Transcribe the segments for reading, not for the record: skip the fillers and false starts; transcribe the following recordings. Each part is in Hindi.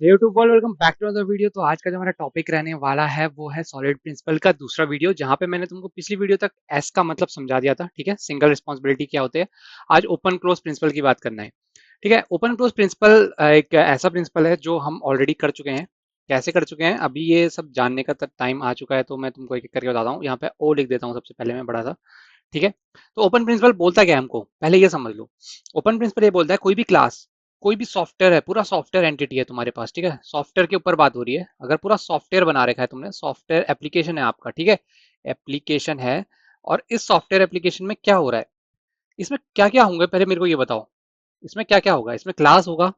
Hey to all, welcome back to other video. तो आज का जो हमारा टॉपिक रहने वाला है वो है सॉलिड प्रिंसिपल का दूसरा वीडियो, जहां पे मैंने तुमको पिछली वीडियो तक एस का मतलब समझा दिया था। ठीक है, सिंगल रिस्पॉन्सिबिलिटी क्या होते हैं। आज ओपन क्लोज प्रिंसिपल की बात करना है। ठीक है, ओपन क्लोज प्रिंसिपल एक ऐसा प्रिंसिपल है जो हम ऑलरेडी कर चुके हैं। कैसे कर चुके हैं अभी ये सब जानने का टाइम आ चुका है, तो मैं तुमको एक एक करके बताता हूँ। यहाँ पे ओ लिख देता हूँ सबसे पहले मैं बड़ा सा। ठीक है, तो ओपन प्रिंसिपल बोलता क्या है हमको, पहले ये समझ लो। ओपन प्रिंसिपल ये बोलता है कोई भी क्लास, कोई भी सॉफ्टवेयर है, पूरा सॉफ्टवेयर एंटिटी है तुम्हारे पास। ठीक है, सॉफ्टवेयर के ऊपर बात हो रही है। अगर पूरा सॉफ्टवेयर बना रखा है तुमने, सॉफ्टवेयर एप्लीकेशन है आपका। ठीक है, एप्लीकेशन है, और इस सॉफ्टवेयर एप्लीकेशन में क्या हो रहा है, इसमें क्या क्या होंगे, पहले मेरे को ये बताओ। इसमें क्या क्या होगा, इसमें क्लास होगा।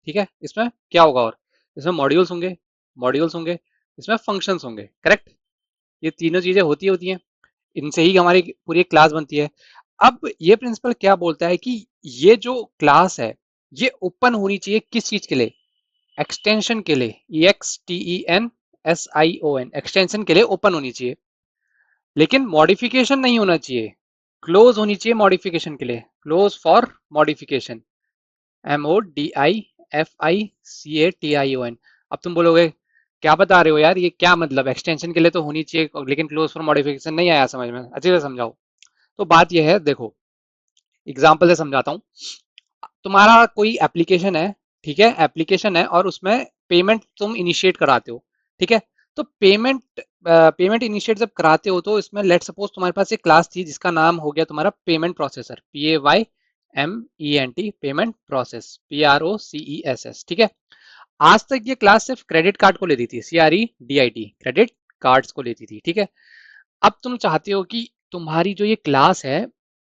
ठीक है, इसमें क्या होगा, और इसमें मॉड्यूल्स होंगे, इसमें फंक्शंस होंगे। करेक्ट, ये तीनों चीजें होती हैं। इनसे ही हमारी पूरी एक क्लास बनती है। अब ये प्रिंसिपल क्या बोलता है कि ये जो क्लास है ये ओपन होनी चाहिए किस चीज के लिए, एक्सटेंशन के लिए। EXTENSION, एक्सटेंशन के लिए ओपन होनी चाहिए, लेकिन मॉडिफिकेशन नहीं होना चाहिए। क्लोज होनी चाहिए मॉडिफिकेशन के लिए, क्लोज फॉर मॉडिफिकेशन। MODIFICATION। अब तुम बोलोगे क्या बता रहे हो यार, ये क्या मतलब, एक्सटेंशन के लिए तो होनी चाहिए लेकिन क्लोज फॉर मॉडिफिकेशन नहीं आया समझ में, अच्छे से समझाओ। तो बात यह है, देखो एग्जाम्पल से समझाता हूँ। तुम्हारा कोई एप्लीकेशन है, ठीक है, एप्लीकेशन है और उसमें पेमेंट तुम इनिशिएट कराते हो। ठीक है, तो पेमेंट इनिशिएट जब कराते हो तो इसमें लेट सपोज तुम्हारे पास एक क्लास थी जिसका नाम हो गया तुम्हारा payment processor, PAYMENT, payment process, PROCESS। ठीक है, आज तक ये क्लास सिर्फ क्रेडिट कार्ड को लेती थी, CREDIT, क्रेडिट कार्ड्स को लेती थी। ठीक है, अब तुम चाहते हो कि तुम्हारी जो ये क्लास है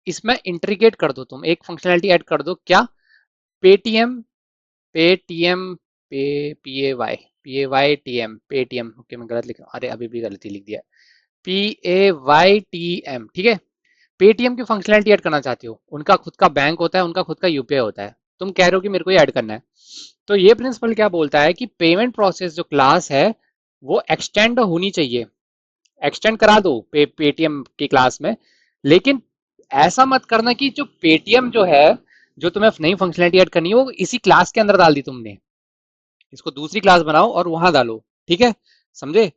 इसमें इंटीग्रेट कर दो, तुम एक फंक्शनैलिटी ऐड कर दो, क्या, Paytm, Paytm, PAYTM, Paytm. Okay, मैं गलत लिख रहा हूँ, अरे अभी भी गलती लिख दिया। PAYTM, ठीक है, पेटीएम की फंक्शनैलिटी ऐड करना चाहते हो। उनका खुद का बैंक होता है, उनका खुद का यूपीआई होता है, तुम कह रहे हो कि मेरे को ये ऐड करना है। तो ये प्रिंसिपल क्या बोलता है कि पेमेंट प्रोसेस जो क्लास है वो एक्सटेंड होनी चाहिए, एक्सटेंड करा दो पेटीएम की क्लास में। लेकिन ऐसा मत करना कि जो पेटीएम जो है, जो तुम्हें नई फंक्शनलिटी ऐड करनी है वो इसी क्लास के अंदर डाल दी तुमने, इसको दूसरी क्लास बनाओ और वहां डालो। ठीक है, समझे।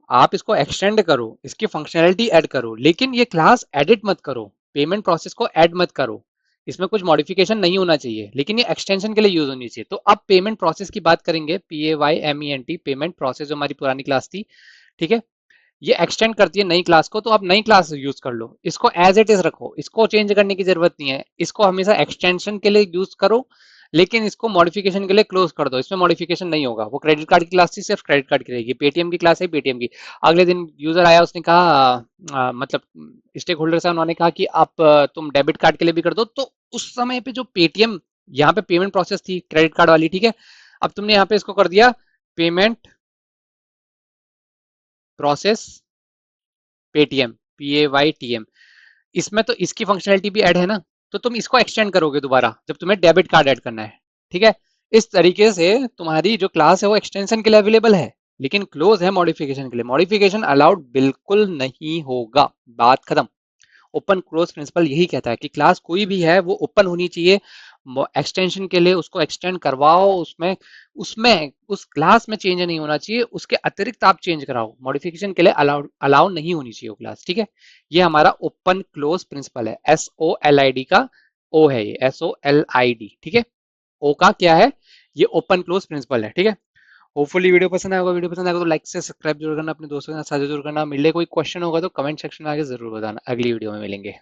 आप इसको एक्सटेंड करो, इसकी फंक्शनलिटी ऐड करो, लेकिन ये क्लास एडिट मत करो, पेमेंट प्रोसेस को ऐड मत करो। इसमें कुछ मॉडिफिकेशन नहीं होना चाहिए, लेकिन ये एक्सटेंशन के लिए यूज होनी चाहिए। तो अब पेमेंट प्रोसेस की बात करेंगे, PAYMENT, पेमेंट प्रोसेस जो हमारी पुरानी क्लास थी। ठीक है, ये एक्सटेंड करती है नई क्लास को, तो आप नई क्लास यूज कर लो, इसको एज इट इज रखो, इसको चेंज करने की जरूरत नहीं है। इसको हमेशा एक्सटेंशन के लिए यूज करो, लेकिन इसको मॉडिफिकेशन के लिए क्लोज कर दो, इसमें मॉडिफिकेशन नहीं होगा। वो क्रेडिट कार्ड की क्लास थी, सिर्फ क्रेडिट कार्ड की रहेगी। पेटीएम की क्लास है, पेटीएम की। अगले दिन यूजर आया, उसने कहा मतलब स्टेक होल्डर है, उन्होंने कहा कि आप तुम डेबिट कार्ड के लिए भी कर दो। तो उस समय पे जो पेटीएम, यहाँ पे पेमेंट प्रोसेस थी क्रेडिट कार्ड वाली, ठीक है, अब तुमने यहाँ पे इसको कर दिया पेमेंट प्रोसेस पेटीएम, PAYTM। इसमें तो इसकी फंक्शनलिटी भी ऐड है ना, तो तुम इसको एक्सटेंड करोगे दोबारा जब तुम्हें डेबिट कार्ड ऐड करना है। ठीक है, इस तरीके से तुम्हारी जो क्लास है वो एक्सटेंशन के लिए अवेलेबल है, लेकिन क्लोज है मॉडिफिकेशन के लिए। मॉडिफिकेशन अलाउड बिल्कुल नहीं होगा, बात खत्म। ओपन क्लोज प्रिंसिपल यही कहता है कि क्लास कोई भी है वो ओपन होनी चाहिए। एक्सटेंशन के लिए उसको एक्सटेंड करवाओ, उसमें उसमें उस क्लास में चेंज नहीं होना चाहिए, उसके अतिरिक्त आप चेंज कराओ, मॉडिफिकेशन के लिए अलाउ अलाउ नहीं होनी चाहिए वो क्लास। ठीक है, ये हमारा ओपन क्लोज प्रिंसिपल है। SOLID का ओ है, ये SOLID। ठीक है, ओ का क्या है, ये ओपन क्लोज प्रिंसिपल है। ठीक है, होपफुली वीडियो पसंद आएगा। वीडियो पसंद आएगा तो लाइक से सब्सक्राइब जरूर करना, अपने दोस्तों के साथ साझा जरूर करना। मिले कोई क्वेश्चन होगा तो कमेंट सेक्शन में आके जरूर बताना, अगली वीडियो में मिलेंगे।